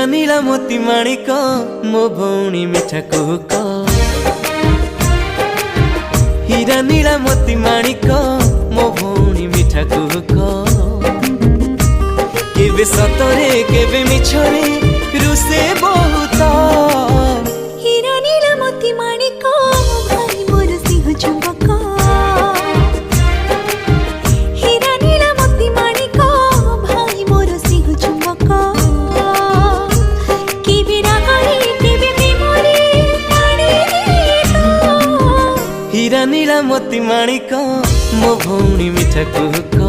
नीला मोती माणिक मो भौणी मिठा कुहुक। हीरा नीला मोती माणिक मो भौणी मिठा कुहुक। केबे सतरे केबे मिछरे रुसे बहुत। हीरा नीला मोती माणिक भाई मोर सिंह चुंबक। हीरा नीला मोती माणिक भाई मोर सिंह चुंबक। केबे रागरे केबे प्रेमरे पाणी गीत। हीरा नीला मोती माणिक मो भौणी मिठा कुहुक।